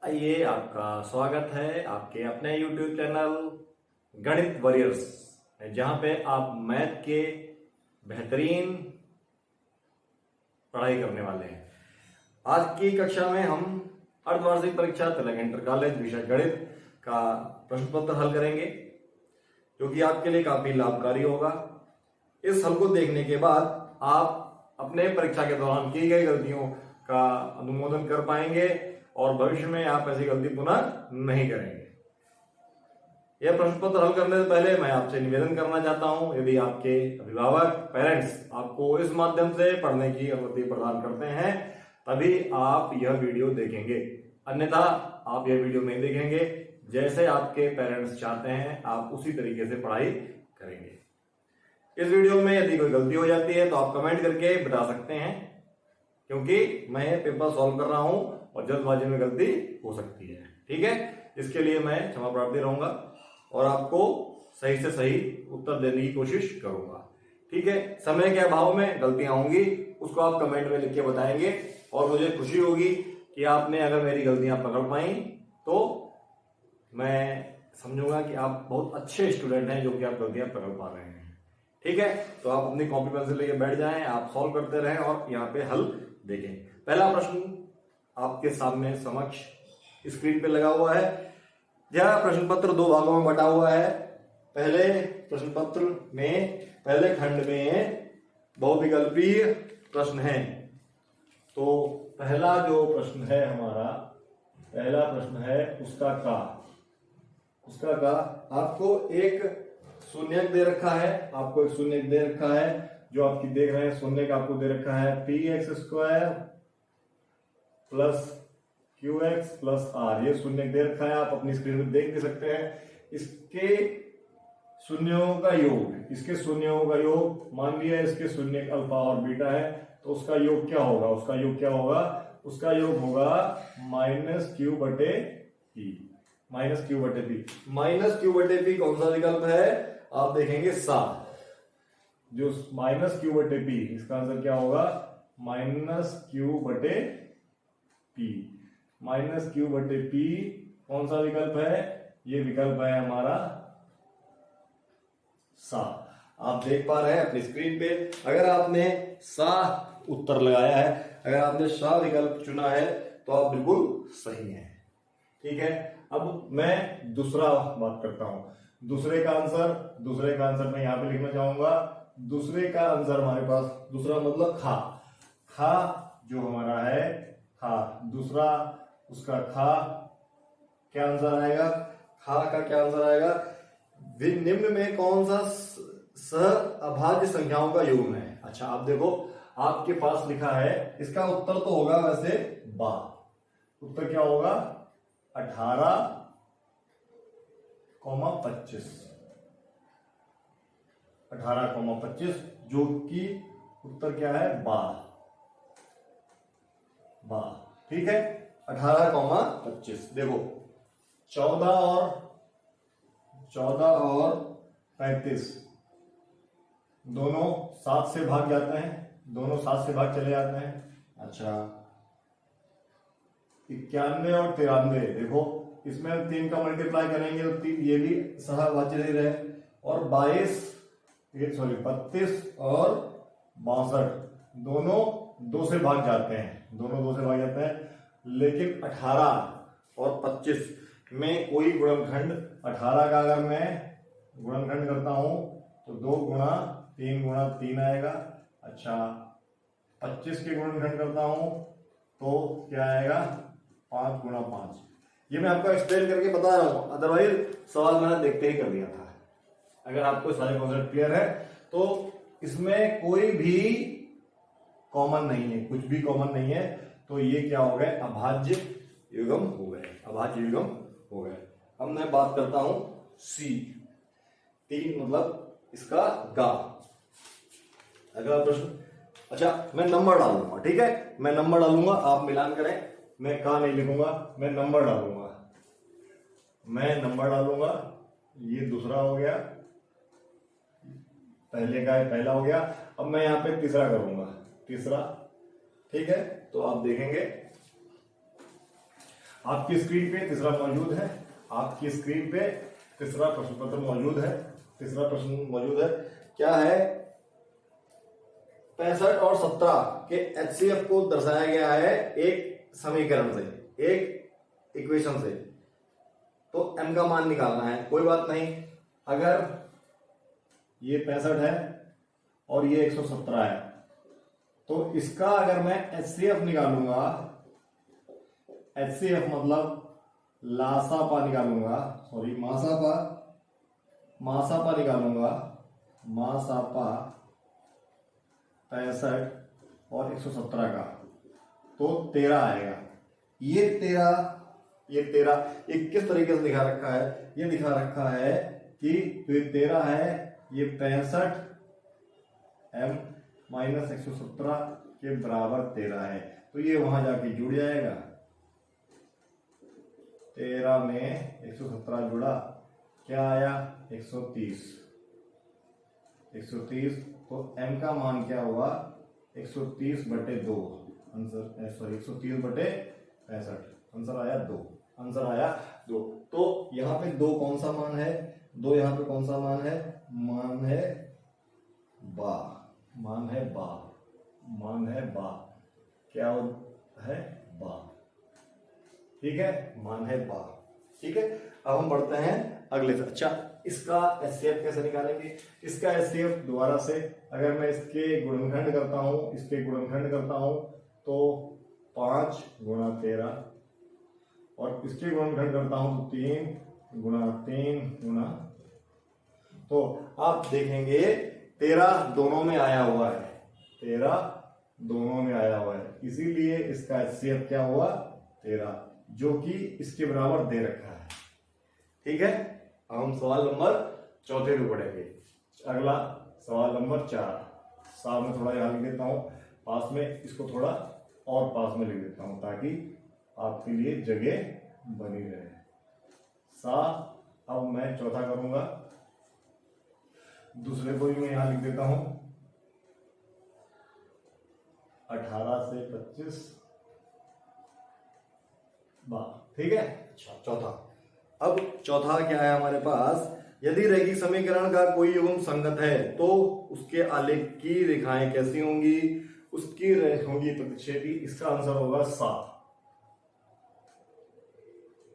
आइए, आपका स्वागत है आपके अपने YouTube चैनल गणित वॉरियर्स, जहां पे आप मैथ के बेहतरीन पढ़ाई करने वाले हैं। आज की कक्षा में हम अर्धवार्षिक परीक्षा तिलक इंटर कॉलेज विषय गणित का प्रश्न पत्र हल करेंगे, जो कि आपके लिए काफी लाभकारी होगा। इस हल को देखने के बाद आप अपने परीक्षा के दौरान की गई गलतियों का अनुमोदन कर पाएंगे और भविष्य में आप ऐसी गलती पुनः नहीं करेंगे। यह प्रश्न पत्र हल करने से पहले मैं आपसे निवेदन करना चाहता हूं, यदि आपके अभिभावक पेरेंट्स आपको इस माध्यम से पढ़ने की अनुमति प्रदान करते हैं तभी आप यह वीडियो देखेंगे, अन्यथा आप यह वीडियो नहीं देखेंगे। जैसे आपके पेरेंट्स चाहते हैं आप उसी तरीके से पढ़ाई करेंगे। इस वीडियो में यदि कोई गलती हो जाती है तो आप कमेंट करके बता सकते हैं, क्योंकि मैं पेपर सॉल्व कर रहा हूं और जल्दबाजी में गलती हो सकती है। ठीक है, इसके लिए मैं क्षमा प्रार्थी रहूंगा और आपको सही से सही उत्तर देने की कोशिश करूंगा। ठीक है, समय के अभाव में गलतियां होंगी, उसको आप कमेंट में लिख के बताएंगे और मुझे खुशी होगी कि आपने अगर मेरी गलतियां पकड़ पाई तो मैं समझूंगा कि आप बहुत अच्छे स्टूडेंट हैं जो कि आप गलतियां पकड़ पा रहे हैं। ठीक है, तो आप अपनी कॉपी पेंसिल लेके बैठ जाएं, आप सॉल्व करते रहें और यहाँ पे हल देखें। पहला प्रश्न आपके सामने समक्ष स्क्रीन पे लगा हुआ है। यह प्रश्न पत्र दो भागों में बटा हुआ है। पहले प्रश्न पत्र में पहले खंड में बहुविकल्पीय प्रश्न है। तो पहला जो प्रश्न है हमारा, पहला प्रश्न है उसका का आपको एक शून्यक दे रखा है, आपको एक शून्यक दे रखा है जो आपकी देख रहे हैं। शून्यक आपको दे रखा है px² plus qx plus r, ये शून्यक दे रखा है, आप अपनी स्क्रीन में देख भी सकते हैं। इसके शून्यों का योग, इसके शून्यों का योग मान लिया इसके शून्यक अल्फा और बीटा है, तो उसका योग क्या होगा? उसका योग क्या होगा? उसका योग होगा -q/p। -q/p कौन सा विकल्प है? आप देखेंगे सा, जो -q/p, इसका आंसर क्या होगा? -q/p कौन सा विकल्प है? ये विकल्प है हमारा सा। आप देख पा रहे हैं अपनी स्क्रीन पे। अगर आपने सा उत्तर लगाया है, अगर आपने सा विकल्प चुना है तो आप बिल्कुल सही हैं। ठीक है, अब मैं दूसरा बात करता हूं। दूसरे का आंसर मैं यहां पे लिखना चाहूंगा। दूसरे का आंसर हमारे पास, दूसरा मतलब खा जो हमारा है, खा दूसरा, उसका खा क्या आंसर आएगा? खा का क्या आंसर आएगा? निम्न में कौन सा सहअभाज्य संख्याओं का योग है? अच्छा, आप देखो आपके पास लिखा है, इसका उत्तर तो होगा वैसे बा। उत्तर क्या होगा? 18,25 18,25, जो कि उत्तर क्या है? बा। ठीक है, 18,25। देखो 14 और 35 दोनों 7 से भाग जाते हैं, दोनों 7 से भाग चले जाते हैं। अच्छा, 91 और 93, देखो इसमें 3 का मल्टीप्लाई करेंगे तो ये भी सहभाज्य नहीं रहे। और 32 और 62 दोनों 2 से भाग जाते हैं, लेकिन 18 और 25 में कोई गुणनखंड, 18 का अगर मैं गुणनखंड करता हूं तो 2 गुणा 3 आएगा। अच्छा, 25 के गुणनखंड करता हूं तो क्या आएगा? 5 गुणा 5। ये मैं आपको एक्सप्लेन करके बता रहा हूं, अदरवाइज सवाल मैंने देखते ही कर दिया था। अगर आपको सारे कॉन्सेप्ट क्लियर है तो इसमें कोई भी कॉमन नहीं है, कुछ भी कॉमन नहीं है, तो ये क्या हो गए? अभाज्य युग्म हो गए। अब मैं बात करता हूं सी, 3 मतलब इसका गा। अगला प्रश्न, अच्छा मैं नंबर डालूंगा। ठीक है, मैं नंबर डालूंगा, आप मिलान करें। मैं का नहीं लिखूंगा, मैं नंबर डालूंगा। ये दूसरा हो गया, पहले का पहला हो गया। अब मैं यहां पे तीसरा करूंगा, तीसरा। ठीक है, तो आप देखेंगे आपकी स्क्रीन पे तीसरा मौजूद है, आपकी स्क्रीन पे तीसरा प्रश्न पत्र मौजूद है। तीसरा प्रश्न मौजूद है, क्या है? 65 और 17 के एचसीएफ को दर्शाया गया है एक समीकरण से, एक इक्वेशन से। तो m का मान निकालना है। कोई बात नहीं, अगर ये 65 है और ये 117 है, तो इसका अगर मैं एचसीएफ निकालूंगा, एचसीएफ मतलब लासापा निकालूंगा, सॉरी मासापा निकालूंगा, मासापा 65 और 117 का, तो 13 आएगा। ये 13 ये किस तरीके से दिखा रखा है? ये दिखा रखा है कि ये 13 है, ये 65 m माइनस 117 के बराबर 13 है, तो ये वहां जाके जुड़ जाएगा। 13 में 117 जुड़ा, क्या आया? 130। तो m का मान क्या हुआ? 130/2 आंसर, सॉरी 130/65, आंसर आया 2। आंसर आया 2। तो यहाँ पे 2 कौन सा मान है? 2 यहाँ पे कौन सा मान है? मान है बा, मान है बा, मान है बा, क्या है? बा। ठीक है, मान है बा। ठीक है, अब हम बढ़ते हैं अगले से। अच्छा, इसका एचसीएफ कैसे निकालेंगे? इसका एचसीएफ दोबारा से, अगर मैं इसके गुणनखंड करता हूं, इसके गुणनखंड करता हूं, तो 5 गुणा 13, और इसके गुणनखंड करता हूं तो 3 गुणा, तो आप देखेंगे 13 दोनों में आया हुआ है, 13 दोनों में आया हुआ है, इसीलिए इसका एचसीएफ क्या हुआ? 13, जो कि इसके बराबर दे रखा है। ठीक है, अब हम सवाल नंबर 4 पे बढ़ेंगे। अगला सवाल नंबर 4, साथ में थोड़ा यहाँ लिख देता हूँ, पास में इसको थोड़ा और पास में लिख देता हूँ ताकि आपके लिए जगह बनी रहे। अब मैं चौथा करूंगा, दूसरे को भी मैं यहां लिख देता हूं, 18 से 25 बा। ठीक है, अच्छा, चौथा। अब चौथा क्या है हमारे पास? यदि रैखिक समीकरण का कोई युग्म संगत है तो उसके आलेख की रेखाएं कैसी होंगी? उसकी होंगी प्रतिच्छेदी। इसका आंसर होगा 7।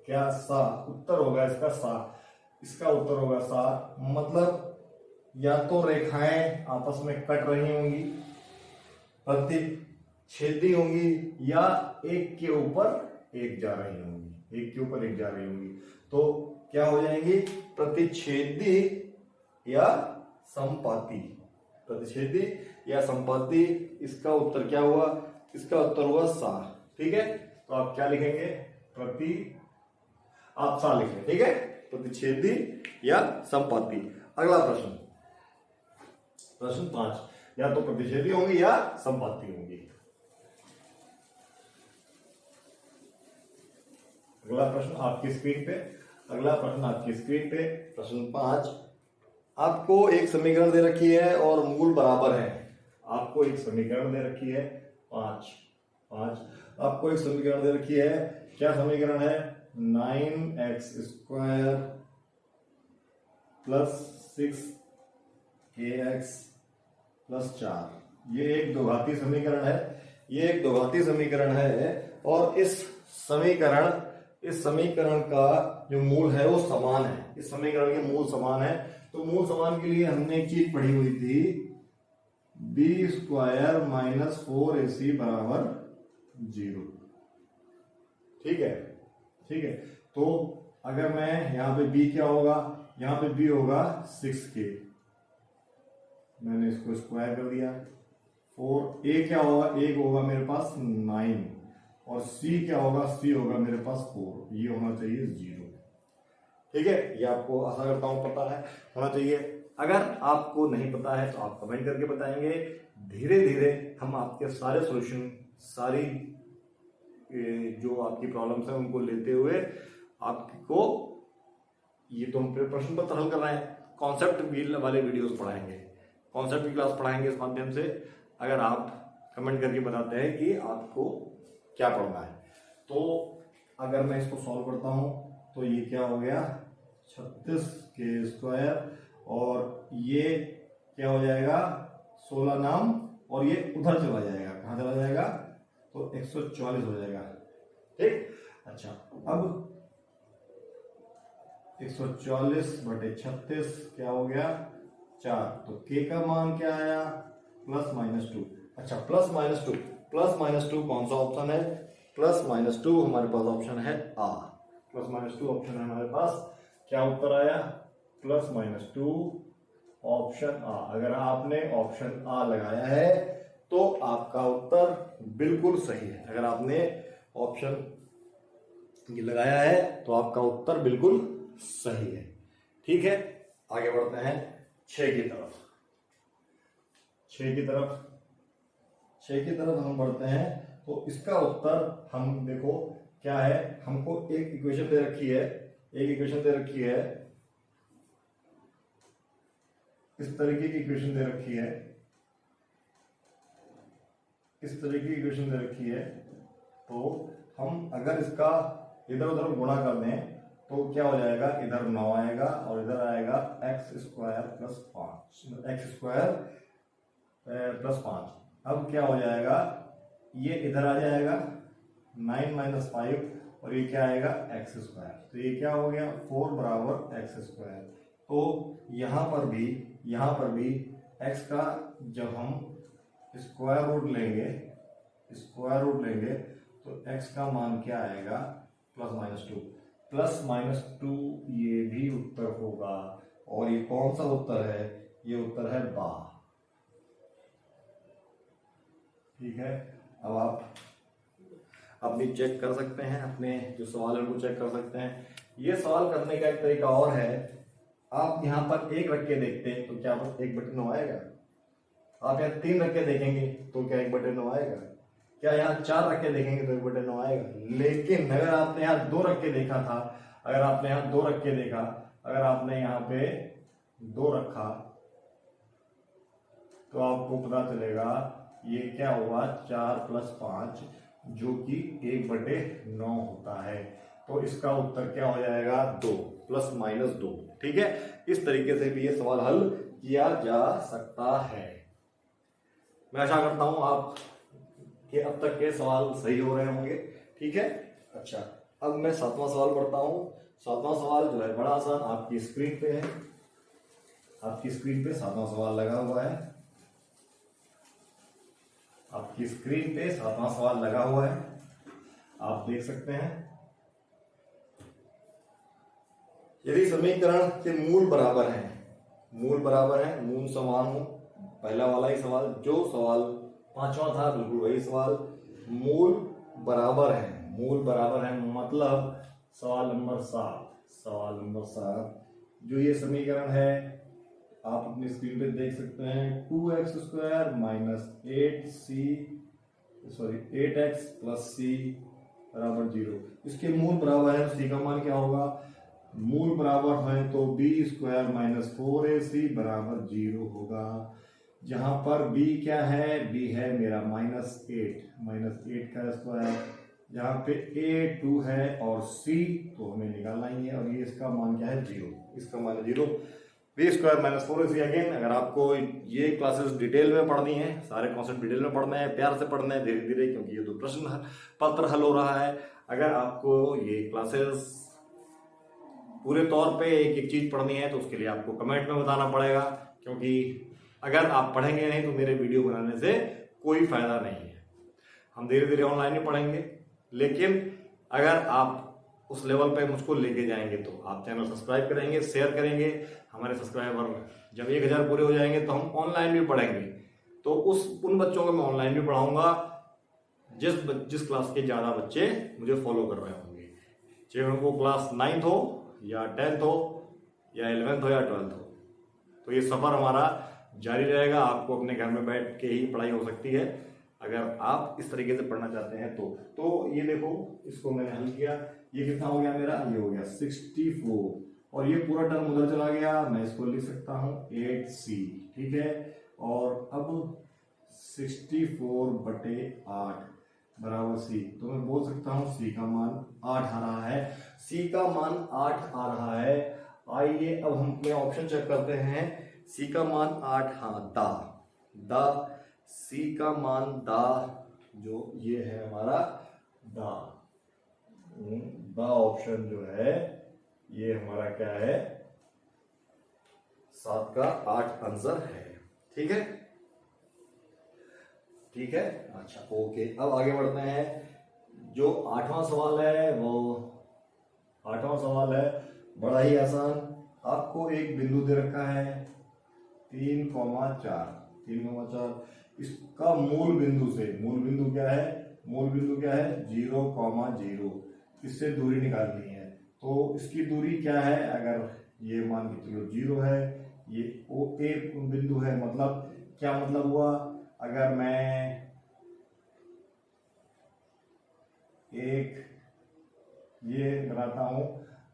क्या? 7 उत्तर होगा इसका 7। इसका उत्तर होगा 7। मतलब या तो रेखाएं आपस में कट रही होंगी, प्रतिच्छेदी होंगी, या एक के ऊपर एक जा रही होंगी, एक के ऊपर एक जा रही होंगी। तो क्या हो जाएंगी? प्रतिच्छेदी या संपाती, प्रतिच्छेदी या संपाती। इसका उत्तर क्या हुआ? इसका उत्तर हुआ 7। ठीक है, तो आप क्या लिखेंगे? आप 7 लिखेंगे। ठीक है, प्रतिच्छेदी या संपाती। अगला प्रश्न, प्रश्न 5, या तो प्रतिच्छेदी होंगी या संपाती होंगी। अगला प्रश्न आपकी स्क्रीन पे, प्रश्न 5। आपको एक समीकरण दे रखी है और मूल बराबर है। आपको एक समीकरण दे रखी है 5। आपको एक समीकरण दे रखी है, क्या समीकरण है? 9x² plus 6kx plus 4। ये एक द्विघाती समीकरण है, और इस समीकरण का जो मूल है वो समान है। इस समीकरण के मूल समान है। तो मूल समान के लिए हमने एक चीज पढ़ी हुई थी, b² - 4ac बराबर 0। ठीक है, तो अगर मैं यहाँ पे b क्या होगा? यहाँ पे b होगा 6k, मैंने इसको स्क्वायर कर दिया। 4a क्या होगा? a होगा मेरे पास 9, और c क्या होगा? c होगा मेरे पास 4। ये होना चाहिए 0। ठीक है, ये आपको आशा करता हूं पता है, होना चाहिए। अगर आपको नहीं पता है तो आप कमेंट करके बताएंगे। धीरे धीरे हम आपके सारे सॉल्यूशन, सारी जो आपकी प्रॉब्लम्स है उनको लेते हुए आपको, ये तो हम प्रश्न पत्र हल कर रहे हैं, कॉन्सेप्ट वाले वीडियोस पढ़ाएंगे, कॉन्सेप्ट की क्लास पढ़ाएंगे इस माध्यम से। अगर आप कमेंट करके बताते हैं कि आपको क्या पढ़ना है, तो अगर मैं इसको सॉल्व करता हूं तो ये क्या हो गया 36 k² और ये क्या हो जाएगा 16 नाम और ये उधर चला जाएगा, कहाँ चला जाएगा तो 144 हो जाएगा। ठीक, अच्छा अब 144/36 क्या हो गया 4, तो k का मान क्या आया +-2। अच्छा +-2 कौन सा ऑप्शन है, +-2 हमारे पास ऑप्शन है आ, +-2 ऑप्शन है हमारे पास। क्या उत्तर आया +-2 ऑप्शन आ। अगर आपने ऑप्शन आ लगाया है तो आपका उत्तर बिल्कुल सही है। अगर आपने ऑप्शन ये लगाया है तो आपका उत्तर बिल्कुल सही है। ठीक है, आगे बढ़ते हैं 6 की तरफ। 6 की तरफ हम बढ़ते हैं तो इसका उत्तर हम देखो क्या है, हमको एक इक्वेशन दे रखी है, इस तरीके की इक्वेशन दे रखी है, तो हम अगर इसका इधर उधर गुणा कर दें तो क्या हो जाएगा, इधर 9 आएगा और इधर आएगा x² + 5। अब क्या हो जाएगा, ये इधर आ जाएगा 9 - 5 और ये क्या आएगा x², तो ये क्या हो गया 4 = x²। तो यहाँ पर भी x का जब हम स्क्वायर रूट लेंगे तो x का मान क्या आएगा +-2 ये भी उत्तर होगा। और ये कौन सा उत्तर है, ये उत्तर है बा। ठीक है, अब आप अपनी चेक कर सकते हैं, अपने जो सवाल है उनको चेक कर सकते हैं। ये सवाल करने का एक तरीका और है, आप यहाँ पर 1 रख के देखते हैं तो क्या 1/9 आएगा, आप यहाँ 3 रख के देखेंगे तो क्या 1/9 आएगा, क्या यहाँ 4 रख के देखेंगे तो 1/9 आएगा। लेकिन अगर आपने यहाँ 2 रख के देखा था, अगर आपने यहाँ 2 पे 2 रखा तो आपको पता चलेगा ये क्या हुआ 4 + 5 जो कि 1/9 होता है। तो इसका उत्तर क्या हो जाएगा 2 ±2। ठीक है, इस तरीके से भी ये सवाल हल किया जा सकता है। मैं आशा करता हूं आप कि अब तक के सवाल सही हो रहे होंगे। ठीक है, अच्छा अब मैं 7वां सवाल पढ़ता हूं। 7वां सवाल जो है बड़ा आसान, आपकी स्क्रीन पे है, आपकी स्क्रीन पे 7वां सवाल लगा हुआ है, आपकी स्क्रीन पे 7वां सवाल लगा हुआ है, आप देख सकते हैं। यदि समीकरण के मूल बराबर हैं, मूल समान हो, पहला वाला ही सवाल, जो सवाल 5वां था बिल्कुल वही सवाल, मूल बराबर है मतलब सवाल नंबर 7 जो ये समीकरण है आप अपनी स्क्रीन पे देख सकते हैं। 2x² - 8x + c = 0। इसके मूल बराबर है, c का मान क्या होगा, मूल बराबर है तो b² - 4ac = 0 होगा। जहां पर b क्या है, b है मेरा -8 का स्क्वायर, जहां पे a 2 है और c तो हमें निकालना ही है, और ये इसका मान क्या है 0, इसका मान है 0। b² - 4ac। अगेन अगर आपको ये क्लासेस डिटेल में पढ़नी है, सारे कॉन्सेप्ट डिटेल में पढ़ने हैं, प्यार से पढ़ना है धीरे धीरे, क्योंकि ये तो प्रश्न पत्र हल हो रहा है। अगर आपको ये क्लासेस पूरे तौर पे एक एक चीज पढ़नी है तो उसके लिए आपको कमेंट में बताना पड़ेगा, क्योंकि अगर आप पढ़ेंगे नहीं तो मेरे वीडियो बनाने से कोई फायदा नहीं है। हम धीरे धीरे ऑनलाइन ही पढ़ेंगे, लेकिन अगर आप उस लेवल पे मुझको लेके जाएंगे तो आप चैनल सब्सक्राइब करेंगे, शेयर करेंगे। हमारे सब्सक्राइबर जब 1000 पूरे हो जाएंगे तो हम ऑनलाइन भी पढ़ेंगे, तो उन बच्चों को मैं ऑनलाइन भी पढ़ाऊंगा जिस क्लास के ज़्यादा बच्चे मुझे फॉलो कर रहे होंगे, चाहे उनको क्लास 9th हो या 10th हो या 11th हो या 12th हो। तो ये सफ़र हमारा जारी रहेगा, आपको अपने घर में बैठ के ही पढ़ाई हो सकती है अगर आप इस तरीके से पढ़ना चाहते हैं तो ये देखो, इसको मैंने हल किया, ये कितना हो गया मेरा, ये हो गया 64, और ये पूरा टर्म उधर चला गया, मैं इसको लिख सकता हूँ 8c। ठीक है, और अब 64/8 बराबर सी, तो मैं बोल सकता हूँ सी का मान 8 आ रहा है। सी का मान 8 आ रहा है। आइए अब हम अपने ऑप्शन चेक करते हैं। सी का मान 8, हाँ दा सी का मान दा, जो ये है हमारा दा ऑप्शन जो है ये हमारा क्या है, 7 का 8 आंसर है। ठीक है, ठीक है, अच्छा ओके। अब आगे बढ़ते हैं। जो 8वां सवाल है वो 8वां सवाल है बड़ा ही आसान। आपको एक बिंदु दे रखा है 3,4। इसका मूल बिंदु क्या है, मूल बिंदु क्या है 0,0। इससे दूरी निकालनी है। तो इसकी दूरी क्या है, अगर ये मान के चलो 0 है, ये ओ ए बिंदु है, मतलब क्या मतलब हुआ, अगर मैं एक ये बनाता हूं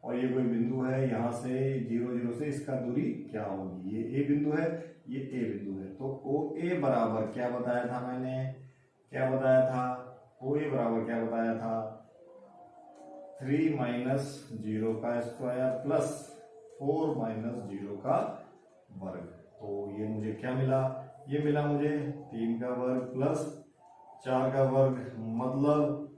और ये कोई बिंदु है, यहां से 0,0 से इसका दूरी क्या होगी, ये ए बिंदु है, ये ए बिंदु है। तो ओ ए बराबर क्या बताया था मैंने, क्या बताया था, ओ ए बराबर क्या बताया था 3 - 0 का स्क्वायर प्लस 4 - 0 का वर्ग। तो ये मुझे क्या मिला, ये मिला मुझे 3 का वर्ग प्लस 4 का वर्ग, मतलब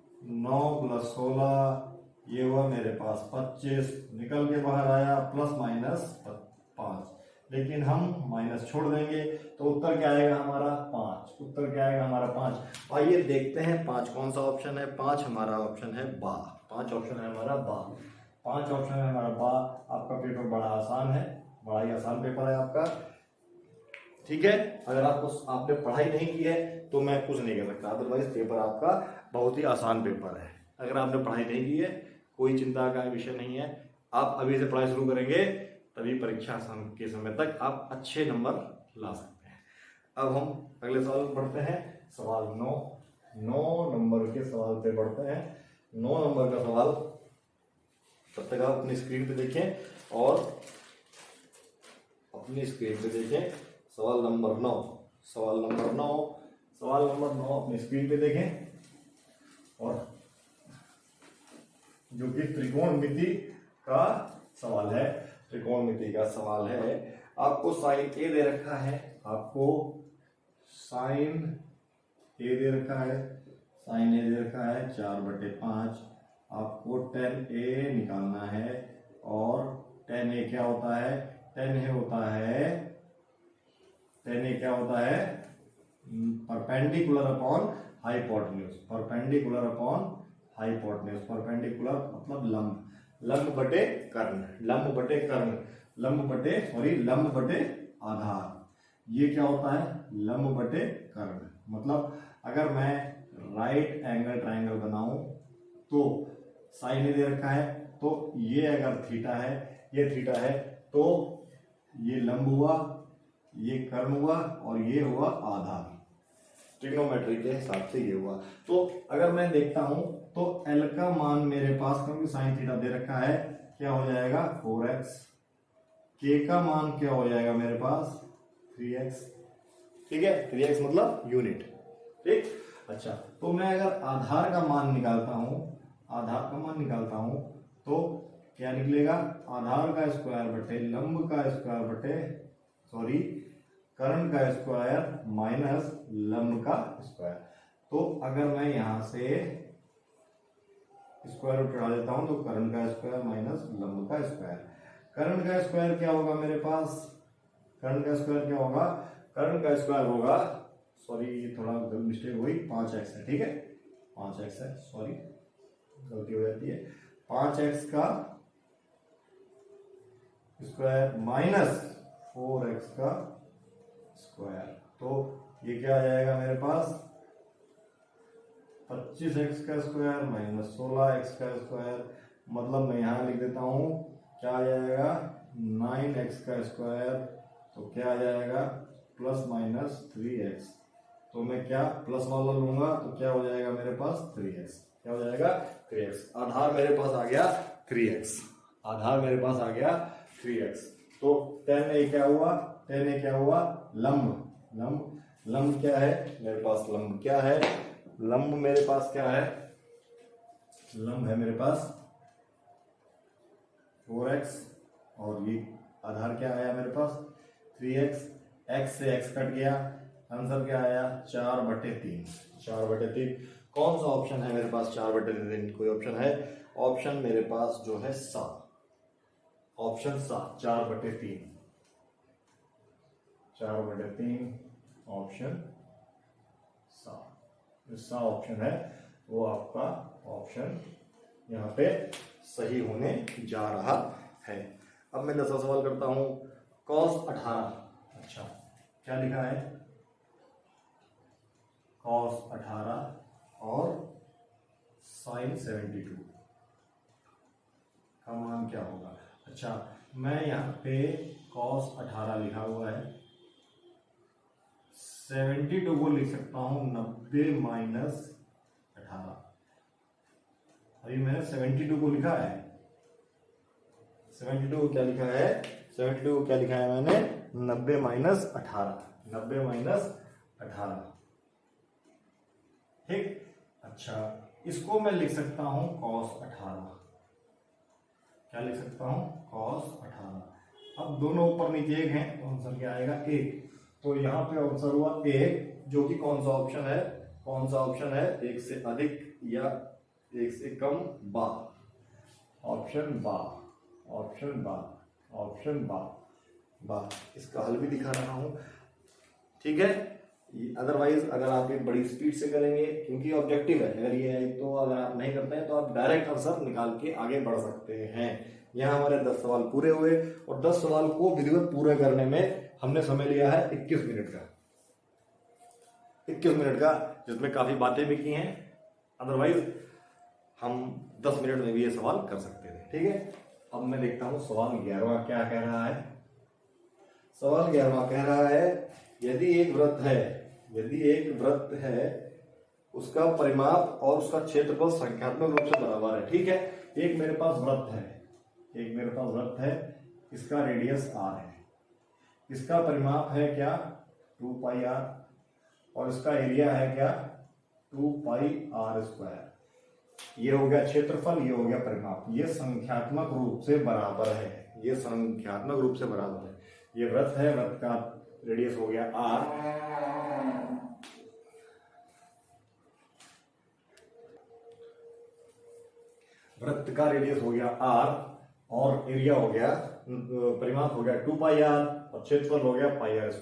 9 + 16, ये हुआ मेरे पास 25। निकल के बाहर आया ±5, लेकिन हम माइनस छोड़ देंगे तो उत्तर क्या आएगा हमारा 5। उत्तर क्या आएगा हमारा 5। आइए देखते हैं 5 कौन सा ऑप्शन है। 5 हमारा ऑप्शन है बा। 5 ऑप्शन है हमारा बा। 5 ऑप्शन है हमारा बा। आपका पेपर बड़ा आसान है, बड़ा ही आसान पेपर है आपका। ठीक है, अगर आपने पढ़ाई नहीं की है तो मैं कुछ नहीं कर सकता, अदरवाइज पेपर आपका बहुत ही आसान पेपर है। अगर आपने पढ़ाई नहीं की है कोई चिंता का विषय नहीं है, आप अभी से पढ़ाई शुरू करेंगे तभी परीक्षा के समय तक आप अच्छे नंबर ला सकते हैं। अब हम अगले सवाल बढ़ते हैं। सवाल 9 नंबर के सवाल पे बढ़ते हैं। 9 नंबर का सवाल, तब तक आप अपनी स्क्रीन पे देखें और अपनी स्क्रीन पे देखें। सवाल नंबर 9 अपनी स्क्रीन पे देखें, और जो कि त्रिकोणमिति का सवाल है। त्रिकोणमिति का सवाल है। आपको साइन ए दे रखा है, आपको साइन ए दे रखा है, 4/5। आपको tan a निकालना है, और tan a क्या होता है, tan a क्या होता है परपेंडिकुलर अपॉन हाइपोटेन्यूज। परपेंडिकुलर मतलब लंब बटे आधार। ये क्या होता है लंब बटे कर्ण। मतलब अगर मैं राइट एंगल ट्राइंगल बनाऊं तो साइन ए दे रखा है, तो ये अगर थीटा है, ये थीटा है, तो ये लंब हुआ, ये कर्ण हुआ, और ये हुआ आधार। ट्रिग्नोमेट्री के हिसाब से ये हुआ। तो अगर मैं देखता हूं तो L का मान मेरे पास, क्योंकि साइन थीटा दे रखा है, क्या हो जाएगा 4x। K का मान क्या हो जाएगा मेरे पास 3x। ठीक है, 3x मतलब यूनिट। ठीक, अच्छा, तो मैं अगर आधार का मान निकालता हूं तो क्या निकलेगा, आधार का स्क्वायर बटे लंब का स्क्वायर बटे कर्ण का स्क्वायर माइनस लंब का स्क्वायर। तो अगर मैं यहां से स्क्वायर रूट उठा देता हूं तो कर्ण का स्क्वायर माइनस लंब का स्क्वायर। कर्ण का स्क्वायर क्या होगा मेरे पास, कर्ण का स्क्वायर होगा, सॉरी थोड़ा मिस्टेक हुई, 5x है। ठीक है, 5x है, सॉरी गलती हो जाती है। 5x का स्क्वायर माइनस 4x का स्क्वायर, तो ये क्या आ जाएगा मेरे पास 25x का स्क्वायर माइनस 16x का स्क्वायर। मतलब मैं यहां लिख देता हूं, क्या आ जाएगा 9x का स्क्वायर, तो क्या आ जाएगा प्लस माइनस 3x। तो मैं क्या प्लस वाला लूंगा तो क्या हो जाएगा मेरे पास 3x। क्या हो जाएगा 3x। आधार मेरे पास आ गया 3x। तो tan a क्या हुआ लंब क्या है मेरे पास, लंब क्या है लंब मेरे पास क्या है, लंब है मेरे पास 4x और ये आधार क्या आया मेरे पास 3x, x से x कट गया, आंसर क्या आया 4/3। 4/3 कौन सा ऑप्शन है मेरे पास 4/3? कोई ऑप्शन है? ऑप्शन मेरे पास जो है 7, ऑप्शन 7 4/3, 4/3 ऑप्शन 7। सा ऑप्शन है वो आपका ऑप्शन यहाँ पे सही होने जा रहा है। अब मैं 10वां सवाल करता हूं, cos 18। अच्छा क्या लिखा है, cos 18 और sin 72 का मान क्या होगा? अच्छा मैं यहाँ पे cos 18 लिखा हुआ है, 72 को लिख सकता हूं 90 माइनस 18। अभी मैंने 72 को लिखा है, 72 को क्या लिखा है, 72 को क्या लिखा है मैंने 90 माइनस 18, 90 माइनस 18, ठीक। अच्छा इसको मैं लिख सकता हूं cos 18, क्या लिख सकता हूं cos 18। अब दोनों ऊपर नीचे एक हैं तो आंसर क्या आएगा 1, तो यहाँ पे आंसर हुआ 1, जो कि कौन सा ऑप्शन है, कौन सा ऑप्शन है, 1 से अधिक या 1 से कम बा, ऑप्शन बा, ऑप्शन बा, ऑप्शन बा, बा। इसका हल भी दिखा रहा हूं, ठीक है। अदरवाइज अगर आप एक बड़ी स्पीड से करेंगे, क्योंकि ऑब्जेक्टिव है, अगर ये है तो अगर आप नहीं करते हैं तो आप डायरेक्ट आंसर निकाल के आगे बढ़ सकते हैं। यहाँ हमारे 10 सवाल पूरे हुए और 10 सवाल को विधिवत पूरे करने में हमने समय लिया है 21 मिनट का, 21 मिनट का, जिसमें काफी बातें भी की हैं। अदरवाइज हम 10 मिनट में भी ये सवाल कर सकते थे, ठीक है। अब मैं देखता हूं सवाल 11वां क्या कह रहा है। सवाल 11वां कह रहा है, यदि एक वृत्त है, यदि एक वृत्त है उसका परिमाप और उसका क्षेत्रफल संख्यात्मक रूप से बराबर है, ठीक है। एक मेरे पास वृत्त है, एक मेरे पास वृत्त है, इसका रेडियस r है, इसका परिमाप है क्या 2πr और इसका एरिया है क्या 2πr²। ये हो गया क्षेत्रफल, ये हो गया परिमाप, ये संख्यात्मक रूप से बराबर है, ये संख्यात्मक रूप से बराबर है। ये वृत्त है, वृत्त का रेडियस हो गया r, वृत्त का रेडियस हो गया r और एरिया हो गया, परिमाप हो गया 2πr और क्षेत्रफल हो गया πr²।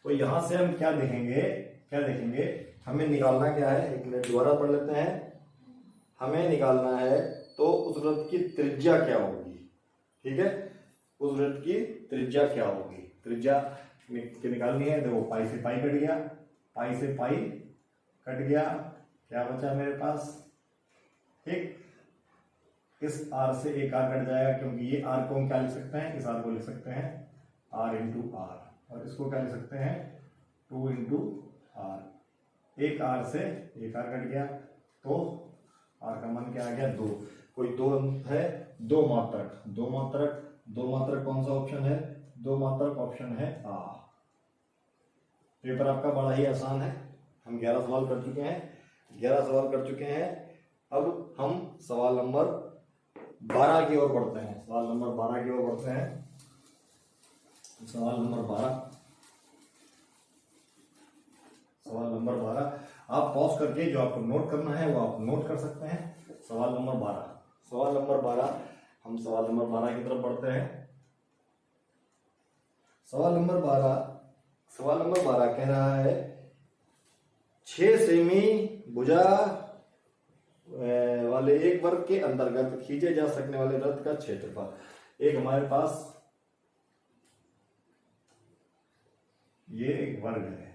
तो यहां से हम क्या देखेंगे, क्या देखेंगे, हमें निकालना क्या है, एक मिनट दोबारा पढ़ लेते हैं। हमें निकालना है तो उस वृत्त की त्रिज्या क्या होगी, ठीक है, उस वृत्त की त्रिज्या क्या होगी, त्रिज्या निकालनी है। देखो पाई से पाई कट गया, पाई से पाई कट गया, क्या बचा मेरे पास, ठीक। इस r से एक r कट जाएगा, क्योंकि ये r को हम क्या लिख सकते हैं, इस r को लिख सकते हैं r इंटू r, और इसको क्या लिख सकते हैं 2 इंटू r। एक r से एक r कट गया, तो r का मान क्या आ गया 2। कोई दो है, दो मात्रक, दो मात्रक, दो मात्रक कौन सा ऑप्शन है, दो मात्रक ऑप्शन है आ। पेपर आपका बड़ा ही आसान है, हम 11 सवाल कर चुके हैं, 11 सवाल कर चुके हैं। अब हम सवाल नंबर 12 की ओर बढ़ते हैं, सवाल नंबर 12 की ओर बढ़ते हैं। सवाल नंबर 12, सवाल नंबर 12 आप पॉज करके जो आपको नोट करना है वो आप नोट कर सकते हैं। सवाल नंबर 12, सवाल नंबर 12, हम सवाल नंबर 12 की तरफ बढ़ते हैं। सवाल नंबर 12, सवाल नंबर 12 कह रहा है 6 सेमी भुजा वाले एक वर्ग के अंतर्गत खींचे जा सकने वाले वृत्त का क्षेत्रफल। एक हमारे पास ये एक वर्ग है,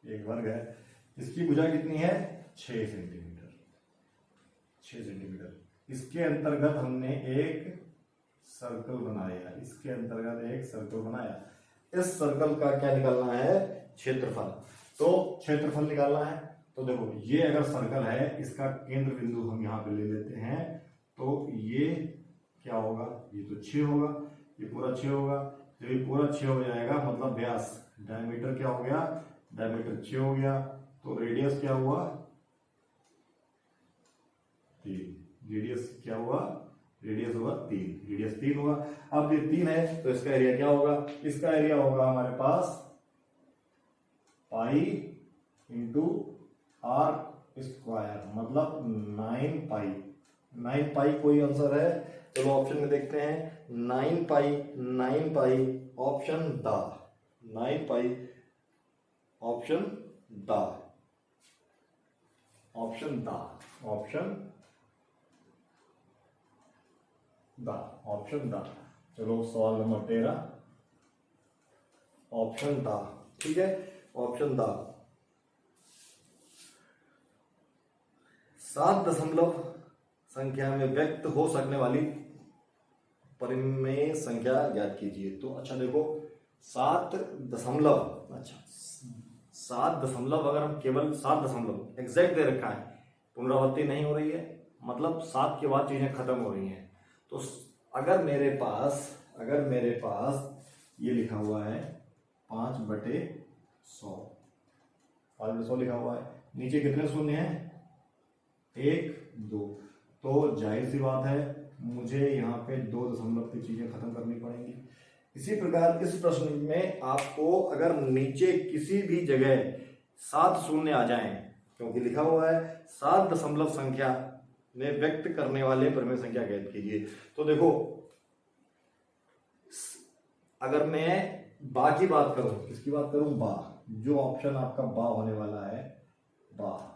एक वर्ग है, इसकी भुजा कितनी है 6 सेंटीमीटर, 6 सेंटीमीटर। इसके अंतर्गत हमने एक सर्कल बनाया, इसके अंतर्गत एक सर्कल बनाया, इस सर्कल का क्या निकालना है क्षेत्रफल। तो क्षेत्रफल निकालना है, तो देखो ये अगर सर्कल है, इसका केंद्र बिंदु हम यहाँ पे ले लेते हैं, तो ये क्या होगा, ये तो 6 होगा, ये पूरा 6 होगा। जब ये पूरा 6 हो जाएगा मतलब व्यास, डायमीटर क्या हो गया, डायमीटर 6 हो गया, तो रेडियस क्या हुआ 3, रेडियस क्या हुआ, रेडियस हुआ 3, रेडियस 3 हुआ। अब ये 3 है तो इसका एरिया क्या होगा, इसका एरिया होगा हमारे पास पाई इंटू आर स्क्वायर, मतलब 9 पाई। 9 पाई कोई आंसर है, चलो ऑप्शन में देखते हैं। 9 pi, 9 pi option D, 9 pi option D, option D, option D, option D. चलो सवाल नंबर 13, ऑप्शन द, ठीक है, ऑप्शन द। 7 दशमलव संख्या में व्यक्त हो सकने वाली परिमेय संख्या ज्ञात कीजिए। तो अच्छा देखो 7 दशमलव, अच्छा 7 दशमलव, अगर हम केवल 7 दशमलव एग्जैक्ट दे रखा है, पुनरावृत्ति नहीं हो रही है, मतलब 7 के बाद चीजें खत्म हो रही हैं। तो अगर मेरे पास ये लिखा हुआ है 5/100, 5/100 लिखा हुआ है, नीचे कितने शून्य हैं, 1 2, तो जाहिर सी बात है मुझे यहाँ पे 2 दशमलव की चीजें खत्म करनी पड़ेंगी। इसी प्रकार इस प्रश्न में आपको अगर नीचे किसी भी जगह 7 शून्य आ जाएं, क्योंकि लिखा हुआ है 7 दशमलव संख्या में व्यक्त करने वाले परिमेय संख्या ज्ञात कीजिए। तो देखो अगर मैं बा की बात करूं, किसकी बात करूं, बा, जो ऑप्शन आपका बा होने वाला है, बा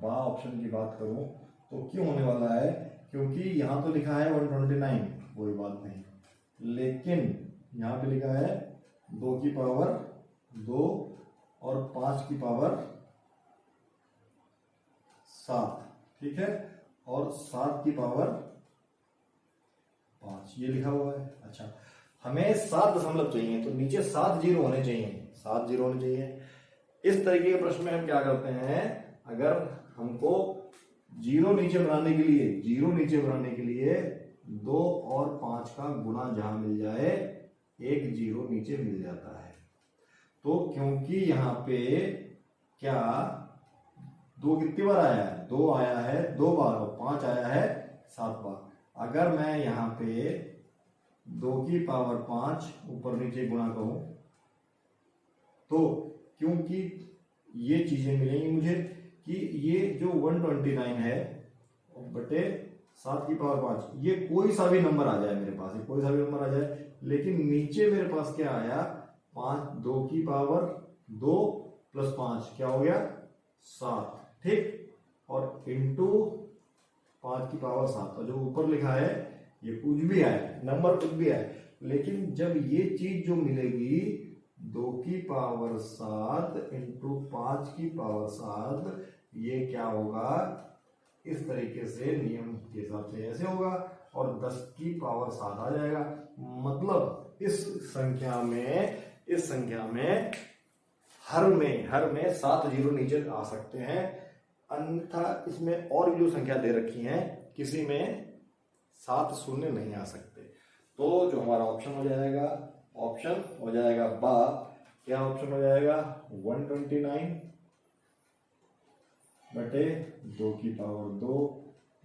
ऑप्शन की बात करूं तो क्यों होने वाला है, क्योंकि यहां तो लिखा है 129, कोई बात नहीं, लेकिन यहां पे लिखा है 2 की पावर 2 और 5 की पावर 7, ठीक है, और 7 की पावर 5 ये लिखा हुआ है। अच्छा हमें 7 दशमलव चाहिए, तो नीचे 7 जीरो होने चाहिए, 7 जीरो होने चाहिए। इस तरीके के प्रश्न में हम क्या करते हैं, अगर हमको जीरो नीचे बनाने के लिए 2 और 5 का गुणा जहां मिल जाए, एक जीरो नीचे मिल जाता है। तो क्योंकि यहाँ पे क्या 2 कितनी बार आया है, 2 आया है 2 बार, और 5 आया है 7 बार। अगर मैं यहाँ पे 2 की पावर 5 ऊपर नीचे गुणा करूं, तो क्योंकि ये चीजें मिलेंगी मुझे कि ये जो 129 है बटे 7 की पावर 5, ये कोई सा भी नंबर आ जाए मेरे पास, ये कोई सा भी नंबर आ जाए, लेकिन नीचे मेरे पास क्या आया, 2 की पावर 2 प्लस 5 क्या हो गया 7, ठीक, और इंटू 5 की पावर 7, और जो ऊपर लिखा है ये कुछ भी आए, नंबर कुछ भी आए, लेकिन जब ये चीज जो मिलेगी 2 की पावर 7 इंटू 5 की पावर 7, ये क्या होगा, इस तरीके से नियम के हिसाब से ऐसे होगा, और 10 की पावर 7 आ जाएगा। मतलब इस संख्या में हर में 7 जीरो नीचे आ सकते हैं, अन्यथा इसमें और भी जो संख्या दे रखी है किसी में 7 शून्य नहीं आ सकते। तो जो हमारा ऑप्शन हो जाएगा बा, क्या ऑप्शन हो जाएगा 129 बटे 2 की पावर 2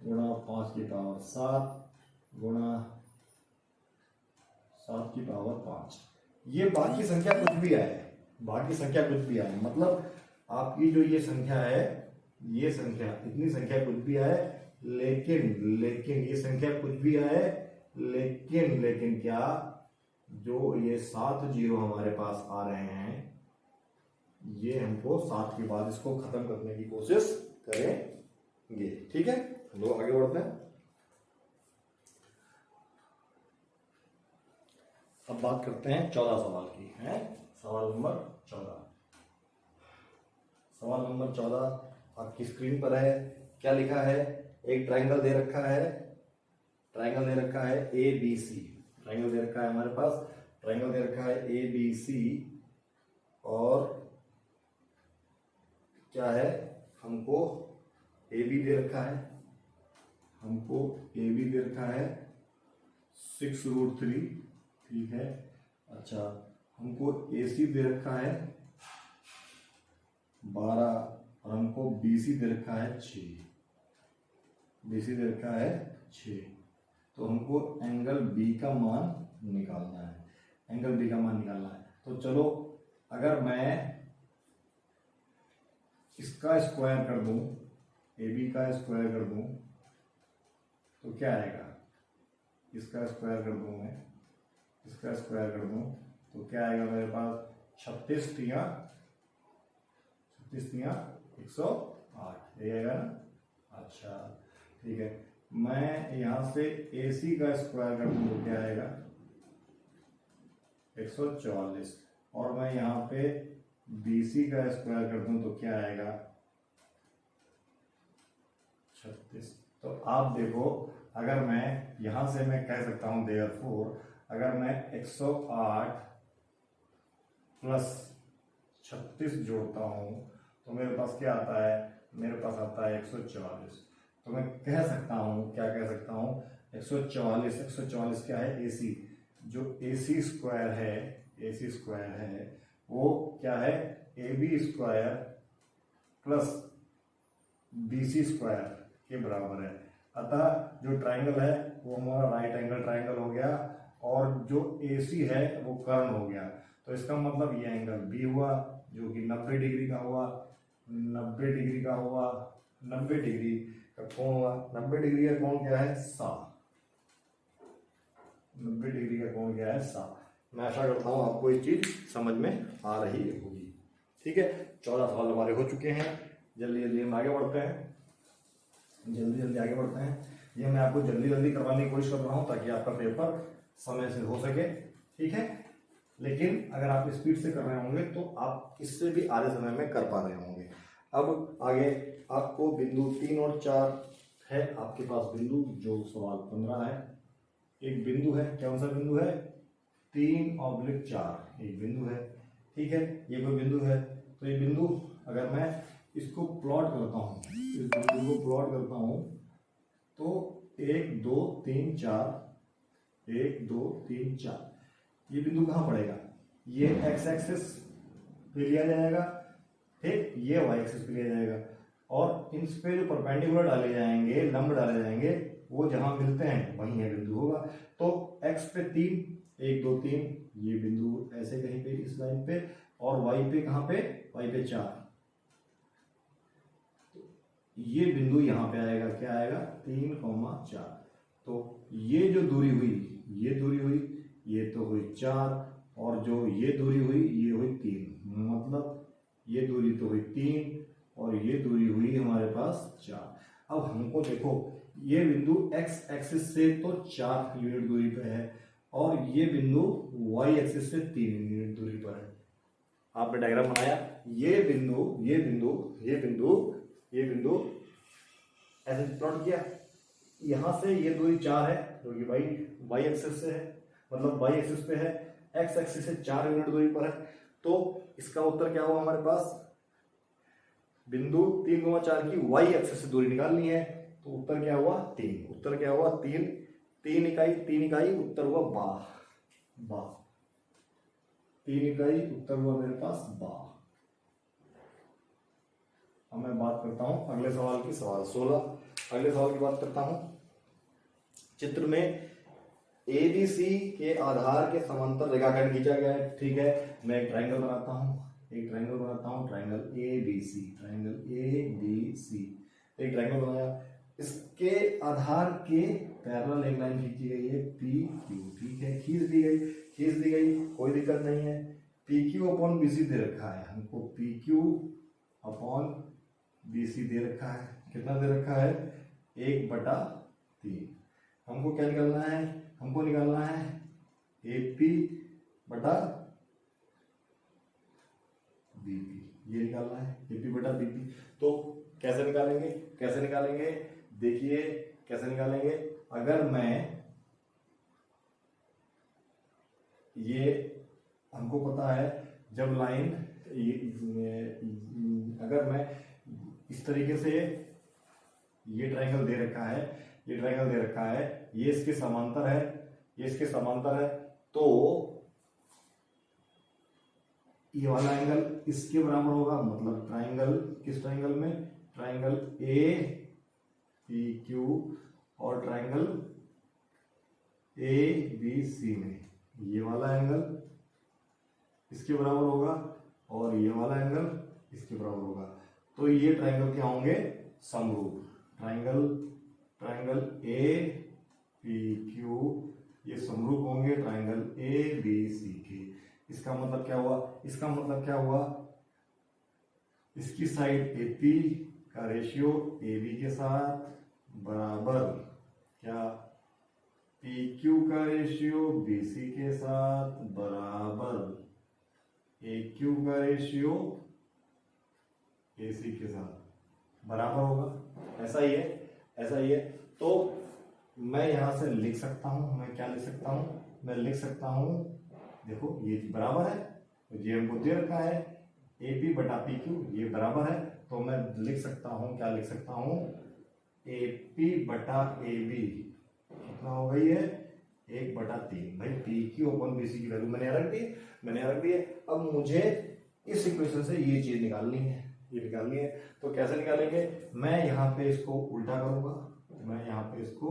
गुणा 5 की पावर 7 गुणा 7 की पावर 5। ये बाकी संख्या कुछ भी आए, मतलब आपकी जो ये संख्या है, ये संख्या, इतनी संख्या कुछ भी आए, लेकिन ये संख्या कुछ भी आए, लेकिन क्या, जो ये 7 जीरो हमारे पास आ रहे हैं, ये हमको 7 के बाद इसको खत्म करने की कोशिश करेंगे, ठीक है। हम लोग आगे बढ़ते हैं। अब बात करते हैं 14 सवाल की, है सवाल नंबर 14 आपकी स्क्रीन पर है। क्या लिखा है, एक ट्रायंगल दे रखा है ABC, ट्रायंगल दे रखा है हमारे पास, ट्रायंगल दे रखा है ABC, और क्या है, हमको AB दे रखा है 6√3, ठीक है। अच्छा हमको AC दे रखा है 12, और हमको BC दे रखा है 6। BC दे रखा है 6। तो हमको एंगल B का मान निकालना है, एंगल B का मान निकालना है। तो चलो अगर मैं इसका स्क्वायर कर दूं, AB का स्क्वायर कर दूं तो क्या आएगा, इसका स्क्वायर कर दूं मैं, इसका स्क्वायर कर दूं तो क्या आएगा मेरे पास, 36 तिया 108 ये आएगा ना। अच्छा ठीक है, मैं यहाँ से AC का स्क्वायर कर दूं तो क्या आएगा 144, और मैं यहाँ पे BC का स्क्वायर कर दूं तो क्या आएगा 36। तो आप देखो, अगर मैं यहाँ से मैं कह सकता हूँ देयरफॉर अगर मैं 108 प्लस 36 जोड़ता हूँ तो मेरे पास क्या आता है, मेरे पास आता है 144। तो मैं कह सकता हूँ, क्या कह सकता हूँ, 144 क्या है AC, जो AC स्क्वायर है वो क्या है AB square plus BC square के बराबर है। अतः जो ट्राइंगल है वो हमारा राइट एंगल ट्राइंगल हो गया, और जो AC है वो कर्ण हो गया। तो इसका मतलब ये एंगल B हुआ जो कि 90 डिग्री का हुआ, 90 डिग्री का हुआ, 90 डिग्री का कोण हुआ। 90 डिग्री का कोण क्या है 7, 90 डिग्री का कोण क्या है 7। मैं आशा करता हूँ आपको ये चीज समझ में आ रही होगी। ठीक है, 14 सवाल हमारे हो चुके हैं। जल्दी जल्दी हम आगे बढ़ते हैं, जल्दी आगे बढ़ते हैं। ये मैं आपको जल्दी करवाने की कोशिश कर रहा हूँ ताकि आपका पेपर समय से हो सके। ठीक है, लेकिन अगर आप स्पीड से कर रहे होंगे तो आप इससे भी आधे समय में कर पा रहे होंगे। अब आगे आपको बिंदु 3 और 4 है आपके पास बिंदु, जो सवाल 15 है। एक बिंदु है, कौन सा बिंदु है 3/4 एक बिंदु है। ठीक है, ये कोई बिंदु है। तो ये बिंदु अगर मैं इसको प्लॉट करता हूँ, इस बिंदु को प्लॉट करता हूँ तो 1 2 3 4, 1 2 3 4, ये बिंदु कहाँ पड़ेगा, ये x एक्सिस पे लिया जाएगा, ठीक, ये y एक्सिस पे लिया जाएगा, और इन पे जो परपेंडिकुलर डाले जाएंगे, लंब डाले जाएंगे, वो जहां मिलते हैं वहीं ये बिंदु होगा। तो x पे 3, 1 2 3, ये बिंदु ऐसे कहीं पे इस लाइन पे, और y पे कहाँ पे, y पे 4, ये बिंदु यहाँ पे आएगा, क्या आएगा 3,4। तो ये जो दूरी हुई, ये दूरी हुई, ये तो हुई 4, और जो ये दूरी हुई ये हुई 3, मतलब ये दूरी तो हुई 3 और ये दूरी हुई हमारे पास 4। अब हमको देखो, ये बिंदु x एक्सिस से तो 4 यूनिट दूरी पे है, और ये बिंदु y एक्सिस से 3 यूनिट दूरी पर है। आपने डायग्राम बनाया, ये बिंदु, ये बिंदु, ये बिंदु, ये बिंदु ऐसे प्लॉट किया, यहां से ये दूरी 4 है जो कि y एक्सिस से है, मतलब y एक्सिस पे है, x एक्सिस से 4 यूनिट दूरी पर है। तो इसका उत्तर क्या हुआ हमारे पास, बिंदु 3,4 की y एक्सिस से दूरी निकालनी है, तो उत्तर क्या हुआ 3, उत्तर क्या हुआ 3, 3 इकाई उत्तर हुआ 12, 3 इकाई उत्तर हुआ मेरे पास 12। अब मैं बात करता हूं अगले सवाल की, सवाल 16। अगले सवाल की बात करता हूं। चित्र में ABC के आधार के समांतर रेखाखंड खींचा गया है। ठीक है, मैं एक ट्राइंगल बनाता हूं, ट्राइंगल ABC, एक ट्राइंगल बनाया, इसके आधार के पैरेलल एक लाइन खींची गई है PQ। ठीक है, खींच दी गई, कोई दिक्कत नहीं है। PQ अपॉन BC दे रखा है हमको, PQ अपॉन BC दे रखा है, कितना दे रखा है 1/3। हमको क्या निकालना है, हमको निकालना है AP बटा BP, ये निकालना है AP बटा BP। तो कैसे निकालेंगे, देखिए कैसे निकालेंगे। अगर मैं ये, हमको पता है जब लाइन अगर मैं इस तरीके से, ये ट्रायंगल दे रखा है, ये इसके समांतर है, तो ये वाला एंगल इसके बराबर होगा, मतलब ट्रायंगल, किस ट्रायंगल में, ट्रायंगल पी क्यू और ट्राइंगल ए बी सी में ये वाला एंगल इसके बराबर होगा और ये वाला एंगल इसके बराबर होगा। तो ये ट्राइंगल क्या होंगे? समरूप। ट्राइंगल ए पी क्यू ये समरूप होंगे ट्राइंगल ए बी सी के। इसका मतलब क्या हुआ? इसका मतलब क्या हुआ? इसकी साइड ए पी का रेशियो ए बी के साथ बराबर क्या पी क्यू का रेशियो बी सी के साथ बराबर ए क्यू का रेशियो ए सी के साथ बराबर होगा। ऐसा ही है, ऐसा ही है। तो मैं यहां से लिख सकता हूं, मैं क्या लिख सकता हूं? मैं लिख सकता हूं, देखो ये बराबर है, ये हमको दे रखा है ए पी बटा पी क्यू, ये बराबर है। तो मैं लिख सकता हूं, क्या लिख सकता हूं? ए पी बटा ए बी कितना हो गई है? 1/3। भाई पी क्यू अपन बी सी की वैल्यू मैंने रख दी। अब मुझे इस इक्वेशन से ये चीज निकालनी है, ये निकालनी है। तो कैसे निकालेंगे? मैं यहाँ पे इसको उल्टा करूंगा, मैंने इसको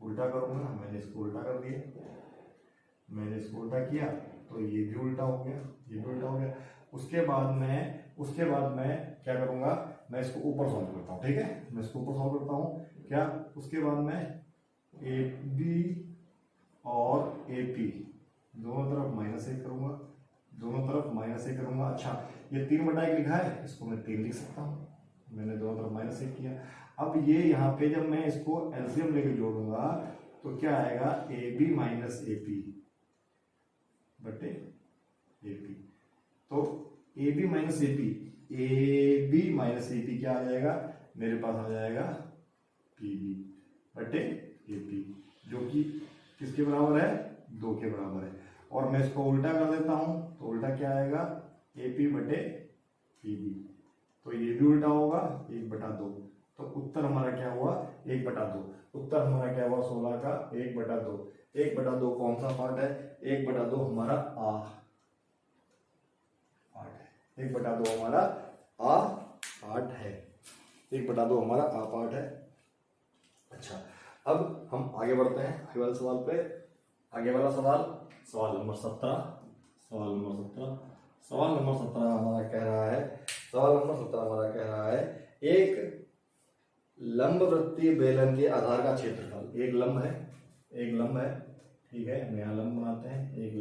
उल्टा कर दिया, मैंने इसको उल्टा किया तो ये भी उल्टा हो गया, उसके बाद मैं क्या करूंगा? मैं इसको ऊपर सॉल्व करता हूँ, ठीक है? मैं इसको ऊपर सॉल्व करता हूँ क्या? उसके बाद मैं ए बी और ए पी दोनों तरफ -1 करूंगा, अच्छा ये 3/1 लिखा है, इसको मैं 3 लिख सकता हूँ, मैंने दोनों तरफ -1 किया। अब ये यहाँ पे जब मैं इसको एलसीएम लेके जोड़ूंगा तो क्या आएगा? A B minus A P बटे ए पी। तो A B minus A P क्या आ जाएगा? मेरे पास आ जाएगा पी बी बटे ए पी, जो कि किसके बराबर है? 2 के बराबर है। और मैं इसको उल्टा कर देता हूं तो उल्टा क्या आएगा? ए पी बटे पी बी। तो ये भी उल्टा होगा 1/2। तो उत्तर हमारा क्या हुआ? 1/2। उत्तर हमारा क्या हुआ? 16 का 1/2। 1/2 कौन सा पार्ट है? 1/2 हमारा आ पार्ट है। 1/2 हमारा आ पार्ट है। 1/2 हमारा आ पार्ट है। अच्छा, अब हम आगे बढ़ते हैं आगे वाले सवाल पे। आगे वाला सवाल नंबर 17। सवाल नंबर 17 हमारा कह रहा है एक लंबवृत्तीय बेलन के आधार का क्षेत्रफल। एक लंब है, ठीक है? हम यहाँ लंब बनाते हैं। एक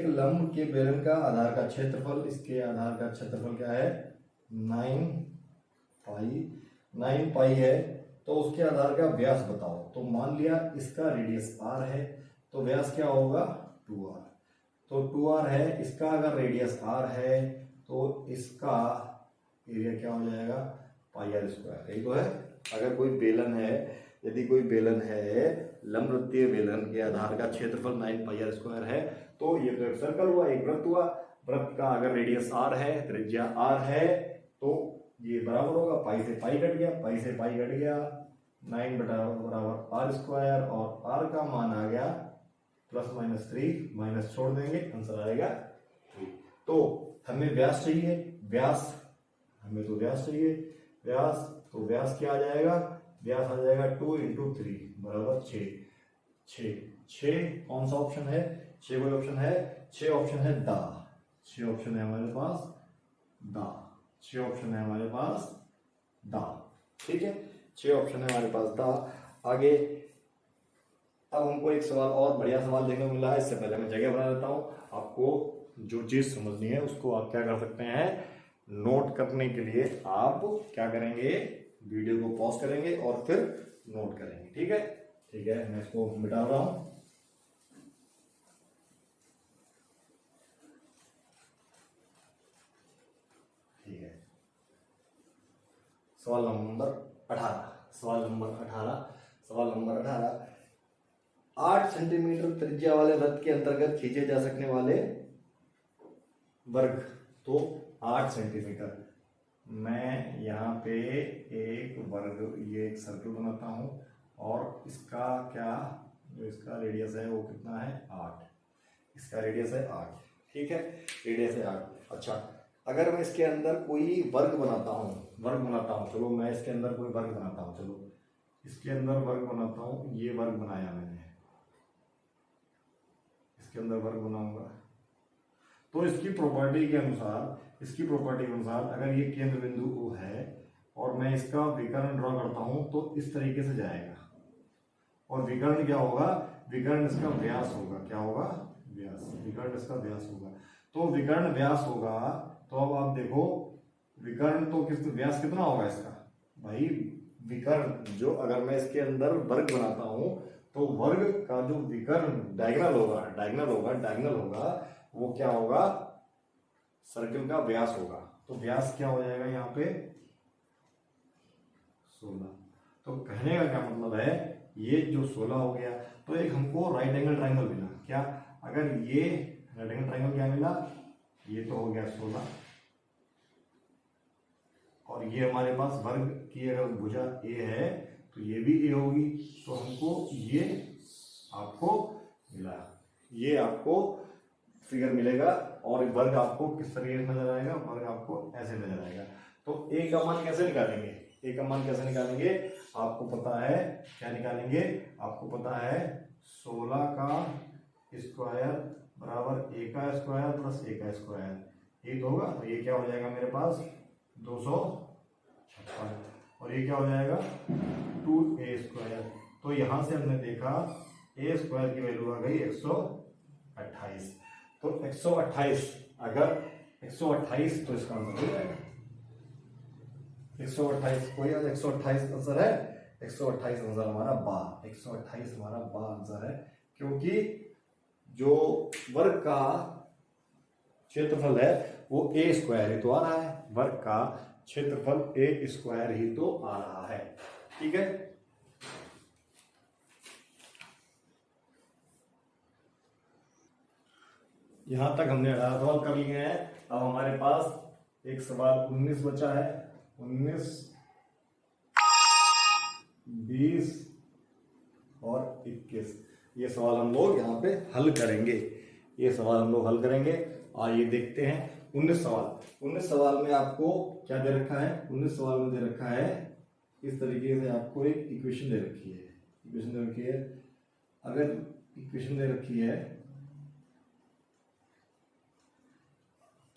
लंब के बेलन का आधार का क्षेत्रफल, इसके आधार का क्षेत्रफल क्या है? 9 पाई है। तो उसके आधार का व्यास बताओ। तो मान लिया इसका रेडियस r है, तो व्यास क्या होगा? 2r। तो 2r है, इसका अगर रेडियस r है तो इसका एरिया क्या हो जाएगा? πr²। यही तो है। अगर कोई बेलन है, यदि कोई बेलन है लंबवृत्तीय बेलन के आधार का क्षेत्रफल 9πr² है, तो ये तो एक सर्कल हुआ, एक वृत्त हुआ। वृत्त का अगर रेडियस r है, त्रिज्या r है, तो ये बराबर होगा पाई से पाई कट गया, 9 बराबर r², और r का मान आ गया +-3, माइनस छोड़ देंगे, आंसर आएगा 3। तो हमें व्यास चाहिए, तो व्यास क्या आ जाएगा? व्यास आ जाएगा 2 × 3 बराबर 6। कौन सा ऑप्शन है? 6 कोई ऑप्शन है? 6 ऑप्शन है दा। 6 ऑप्शन है हमारे पास दा। ठीक है, 6 ऑप्शन है हमारे पास दा। आगे अब हमको एक सवाल और बढ़िया सवाल देखने को मिला है। इससे पहले मैं जगह बना देता हूँ। आपको जो चीज समझनी है उसको आप क्या कर सकते हैं? नोट करने के लिए आप क्या करेंगे? वीडियो को पॉज करेंगे और फिर नोट करेंगे। ठीक है, मैं इसको मिटा रहा हूं। ठीक है, सवाल नंबर 18। 8 सेंटीमीटर त्रिज्या वाले वृत्त के अंतर्गत खींचे जा सकने वाले वर्ग। तो 8 सेंटीमीटर, मैं यहाँ पे एक वर्ग, ये एक सर्कल बनाता हूँ, और इसका क्या, जो इसका रेडियस है वो कितना है? 8। इसका रेडियस है 8। ठीक है, रेडियस है 8। अच्छा, अगर मैं इसके अंदर कोई वर्ग बनाता हूँ, चलो मैं इसके अंदर कोई वर्ग बनाता हूँ, चलो इसके अंदर वर्ग बनाता हूँ, ये वर्ग बनाया मैंने, इसके अंदर वर्ग बनाऊंगा, तो इसकी प्रॉपर्टी के अनुसार अगर ये केंद्र बिंदु O है और मैं इसका विकर्ण ड्रॉ करता हूं तो इस तरीके से जाएगा, और विकर्ण क्या होगा, विकर्ण इसका व्यास होगा, क्या होगा, व्यास, विकर्ण इसका व्यास होगा। तो विकर्ण व्यास होगा, तो अब आप देखो विकर्ण तो व्यास कितना होगा इसका भाई, विकर्ण जो अगर मैं इसके अंदर वर्ग बनाता हूं तो वर्ग का जो विकर्ण डायगोनल होगा वो क्या होगा, सर्कल का व्यास होगा। तो व्यास क्या हो जाएगा यहाँ पे 16। तो कहने का क्या मतलब है, ये जो 16 हो गया, तो एक हमको राइट एंगल ट्राइंगल मिला, क्या, अगर ये राइट एंगल ट्राइंगल क्या मिला, ये तो हो गया 16, और ये हमारे पास वर्ग की अगर भुजा ए है तो ये भी ए होगी, तो हमको ये आपको मिला, ये आपको फिगर मिलेगा, और वर्ग आपको किस तरीके से नजर आएगा, वर्ग आपको ऐसे नजर आएगा। तो ए का मान कैसे निकालेंगे, ए का मान कैसे निकालेंगे, आपको पता है क्या निकालेंगे, आपको पता है 16 का स्क्वायर बराबर ए का स्क्वायर प्लस ए का स्क्वायर, ये तो होगा, तो ये क्या हो जाएगा मेरे पास 256, और ये क्या हो जाएगा 2a स्क्वायर। तो यहां से हमने देखा ए स्क्वायर की वैल्यू आ गई 128, तो 128, अगर 128 तो इसका आंसर हो जाएगा 128, कोई 128 आंसर है, 128 आंसर हमारा बा, 128 हमारा बा आंसर है, क्योंकि जो वर्ग का क्षेत्रफल है वो ए स्क्वायर ही तो आ रहा है, वर्ग का क्षेत्रफल ए स्क्वायर ही तो आ रहा है, ठीक है। यहां तक हमने 18 सवाल कर लिए हैं। अब हमारे पास एक सवाल 19 बचा है, 19, 20 और 21, ये सवाल हम लोग यहाँ पे हल करेंगे, आइए देखते हैं 19 सवाल में आपको क्या दे रखा है, 19 सवाल में दे रखा है इस तरीके से, आपको एक इक्वेशन दे रखी है, अगर इक्वेशन दे रखी है,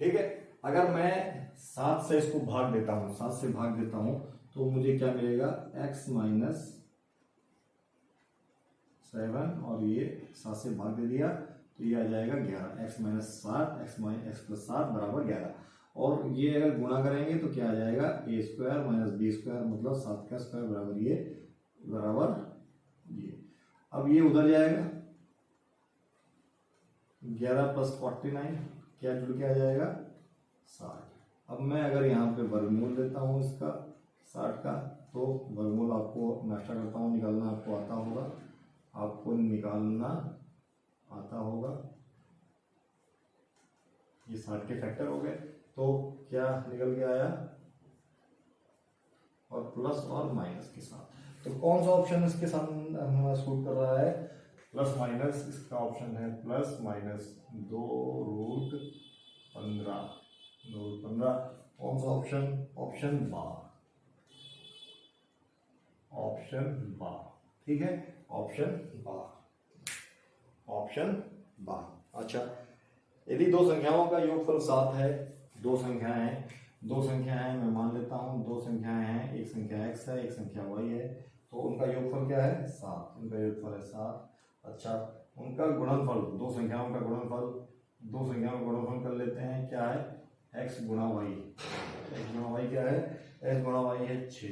ठीक है, अगर मैं 7 से इसको भाग देता हूं, तो मुझे क्या मिलेगा, x माइनस 7, और ये 7 से भाग दे दिया तो ये आ जाएगा 11, x माइनस 7, x प्लस 7 बराबर 11, और ये अगर गुणा करेंगे तो क्या आ जाएगा, a square minus B square, मतलब 7 का स्क्वायर बराबर ये, अब ये उधर जाएगा, 11 प्लस 49 क्या जुड़ के आ जाएगा 60। अब मैं अगर यहाँ पे वर्गमूल लेता हूँ इसका 60 का, तो वर्गमूल आपको नाश्ता करता हूँ, निकालना आता होगा, ये 60 के फैक्टर हो गए, तो क्या निकल के आया, और प्लस और माइनस के साथ, तो कौन सा ऑप्शन इसके साथ हमारा सूट कर रहा है, प्लस माइनस, इसका ऑप्शन है प्लस माइनस 2√15, कौन सा ऑप्शन, ऑप्शन बा, ठीक है, ऑप्शन बा। अच्छा, यदि दो संख्याओं का योगफल 7 है, दो संख्याएं हैं, मैं मान लेता हूं 2 संख्याएं हैं, एक संख्या x है, एक संख्या y है, तो उनका योगफल क्या है 7, अच्छा, उनका गुणनफल, दो संख्याओं का गुणनफल कर लेते हैं, क्या है x गुणा y क्या है, x गुणा y है 6।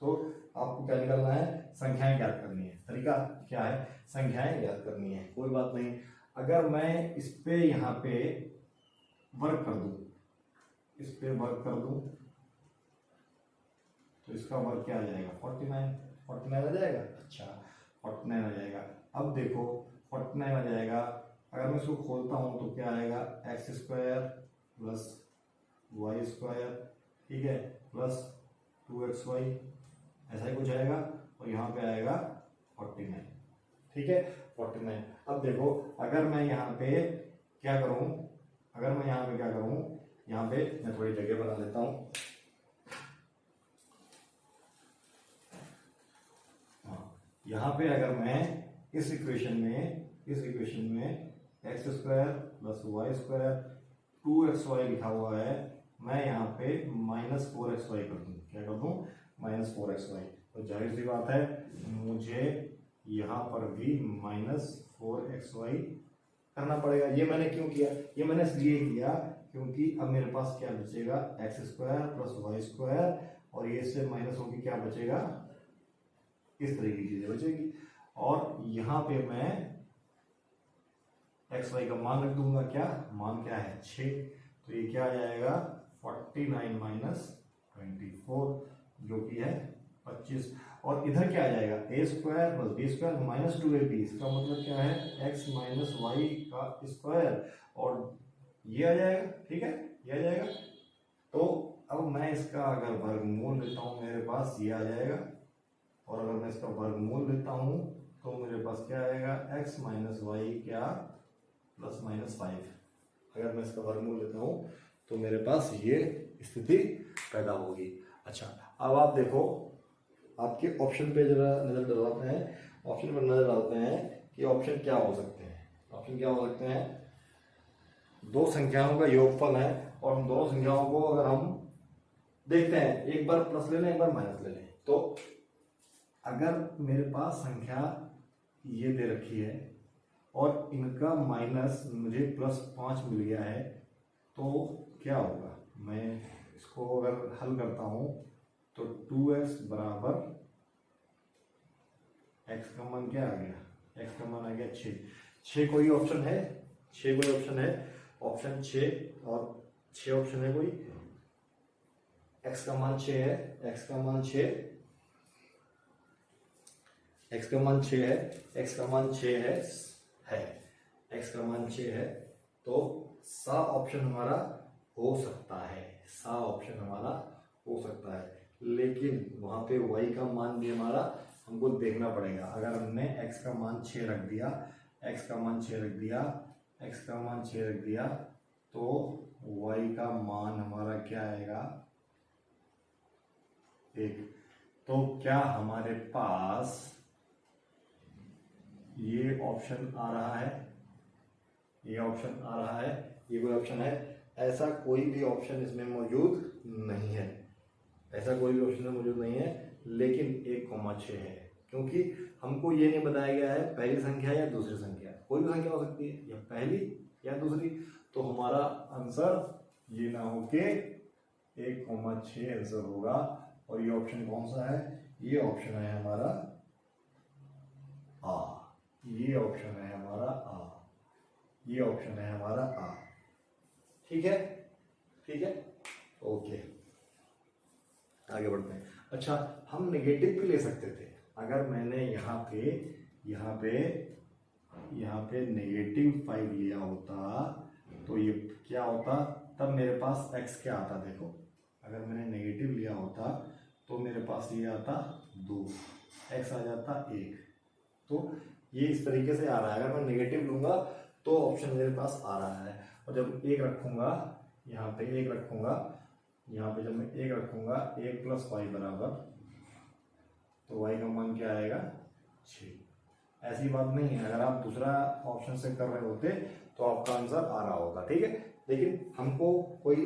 तो आपको क्या निकालना है, संख्याएं ज्ञात करनी है, तरीका क्या है, संख्याएं ज्ञात करनी है, कोई बात नहीं। अगर मैं इस पे यहाँ पे वर्ग कर दूं, तो इसका वर्ग क्या आ जाएगा 49 आ जाएगा, अच्छा 49 आ जाएगा। अब देखो 49 आ जाएगा, अगर मैं इसको खोलता हूं तो क्या आएगा, x square plus y square, ठीक है, प्लस 2xy, ऐसा ही कुछ आएगा, और यहाँ पे आएगा 49, ठीक है 49। अब देखो अगर मैं यहाँ पे क्या करूं, यहाँ पे मैं थोड़ी जगह बना लेता हूँ। यहाँ पे अगर मैं इस इक्वेशन में X square plus Y square 2xy लिखा हुआ है, मैं यहाँ पे -4xy कर दूँ। क्या कर दूँ? -4xy। तो जाहिर सी बात है मुझे यहाँ पर भी -4xy करना पड़ेगा। ये मैंने क्यों किया? ये मैंने इसलिए किया क्योंकि अब मेरे पास क्या बचेगा? X square plus Y square, और ये से माइनस होगी, क्या बचेगा? इस तरह की चीजें बचेगी। और यहाँ पे मैं एक्स वाई का मान रख दूंगा। क्या मान क्या है? 6। तो ये क्या आ जाएगा? 49 माइनस 24 जो कि है 25। और इधर क्या आ जाएगा? A square plus B square minus 2ab। इसका मतलब क्या है? एक्स माइनस वाई का स्क्वायर, और ये आ जाएगा। ठीक है, ये आ जाएगा। तो अब मैं इसका अगर वर्गमूल लेता हूँ, मेरे पास ये आ जाएगा। और अगर मैं इसका वर्गमूल लेता हूँ तो मेरे पास क्या आएगा? एक्स माइनस वाई क्या प्लस -5। अगर मैं इसका वर्गमूल लेता हूँ तो मेरे पास ये स्थिति पैदा होगी। अच्छा, अब आप देखो, आपके ऑप्शन पे जरा नजर डालते हैं, ऑप्शन पर नजर डालते हैं कि ऑप्शन क्या हो सकते हैं। ऑप्शन क्या हो सकते हैं? दो संख्याओं का योगफल है, और उन दोनों संख्याओं को अगर हम देखते हैं, एक बार प्लस ले लें, एक बार माइनस ले लें। तो अगर मेरे पास संख्या ये दे रखी है और इनका माइनस मुझे +5 मिल गया है, तो क्या होगा? मैं इसको अगर हल करता हूं तो 2x बराबर x का मान क्या आ गया? x का मान आ गया 6। 6 कोई ऑप्शन है? 6 कोई ऑप्शन है? ऑप्शन 6 और 6 ऑप्शन है कोई? x का मान 6 है, x का मान 6, x का मान 6 है, x का मान 6 है, x का मान 6 है। तो सा ऑप्शन हमारा हो सकता है, सा ऑप्शन हमारा हो सकता है। लेकिन वहां पे y का मान भी हमारा हमको देखना पड़ेगा। अगर हमने x का मान 6 रख दिया, x का मान 6 रख दिया, x का मान 6 रख दिया, तो y का मान हमारा क्या आएगा? 1। तो क्या हमारे पास ये ऑप्शन आ रहा है? ये ऑप्शन आ रहा है? ये कोई ऑप्शन है? ऐसा कोई भी ऑप्शन इसमें मौजूद नहीं है, ऐसा कोई भी ऑप्शन मौजूद नहीं है। लेकिन 1,6 है, क्योंकि हमको ये नहीं बताया गया है पहली संख्या या दूसरी संख्या। कोई भी संख्या हो सकती है, या पहली या दूसरी। तो हमारा आंसर ये ना होके 1,6 आंसर होगा। और ये ऑप्शन कौन सा है? ये ऑप्शन है हमारा आ। ये ऑप्शन है हमारा आ। ये ऑप्शन है हमारा आ। ठीक है, ठीक है, ओके, आगे बढ़ते हैं। अच्छा, हम नेगेटिव भी ले सकते थे। अगर मैंने यहाँ पे -5 लिया होता तो ये क्या होता? तब मेरे पास x क्या आता? देखो, अगर मैंने नेगेटिव लिया होता तो मेरे पास ये आता 2, x आ जाता 1। तो ये इस तरीके से आ रहा है। अगर मैं नेगेटिव लूंगा तो ऑप्शन मेरे पास आ रहा है, और जब 1 रखूंगा, यहाँ पे 1 रखूंगा, यहाँ पे जब मैं 1 रखूंगा, 1 + y बराबर, तो y का मान क्या आएगा? 6। ऐसी बात नहीं है। अगर आप दूसरा ऑप्शन से कर रहे होते तो आपका आंसर आ रहा होगा। ठीक है, लेकिन हमको कोई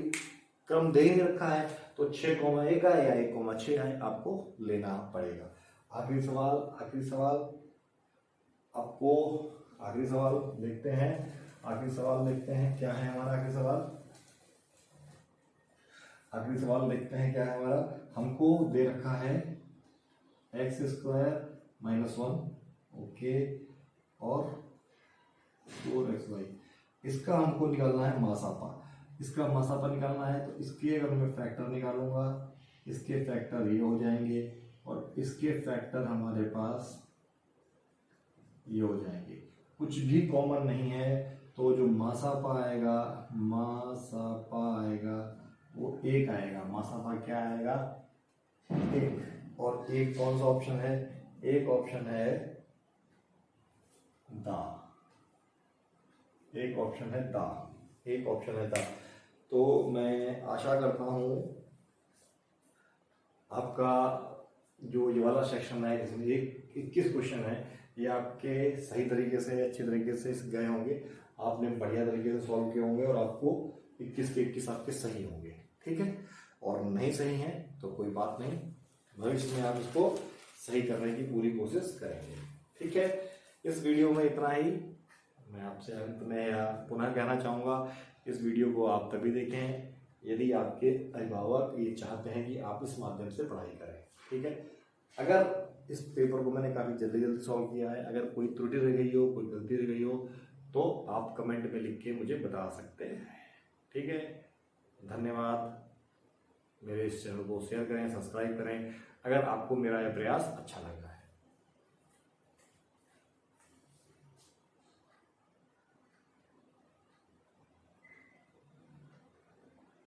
क्रम दे ही नहीं रखा है, तो 6,1 है या 1,6 है, आपको लेना पड़ेगा। आखिरी सवाल आपको, आखिरी सवाल देखते हैं। क्या है हमारा आखिरी सवाल? आखिरी सवाल देखते हैं क्या है हमारा। हमको दे रखा है x² - 1, ओके, और 4xy। इसका हमको निकालना है मासापा। इसका मासापा निकालना है तो इसके अगर मैं फैक्टर निकालूंगा, इसके फैक्टर ये हो जाएंगे, और इसके फैक्टर हमारे पास ये हो जाएंगे। कुछ भी कॉमन नहीं है, तो जो मासापा आएगा वो 1 आएगा। मासापा क्या आएगा? 1। और एक कौन सा ऑप्शन है? एक ऑप्शन है दा। तो मैं आशा करता हूँ आपका जो ये वाला सेक्शन है जिसमें 21 क्वेश्चन है ये आपके सही तरीके से अच्छे तरीके से गए होंगे, आपने बढ़िया तरीके से सॉल्व किए होंगे और आपको 21 के 21 आपके सही होंगे। ठीक है, और नहीं सही हैं तो कोई बात नहीं, भविष्य में आप इसको सही करने की पूरी कोशिश करेंगे। ठीक है, इस वीडियो में इतना ही। मैं आपसे अंत में पुनः कहना चाहूँगा, इस वीडियो को आप तभी देखें यदि आपके अभिभावक ये चाहते हैं कि आप इस माध्यम से पढ़ाई करें। ठीक है, अगर इस पेपर को मैंने काफ़ी जल्दी सॉल्व किया है, अगर कोई त्रुटि रह गई हो, कोई गलती रह गई हो तो आप कमेंट में लिख के मुझे बता सकते हैं। ठीक है, धन्यवाद। मेरे इस चैनल को शेयर करें, सब्सक्राइब करें अगर आपको मेरा यह प्रयास अच्छा लगा।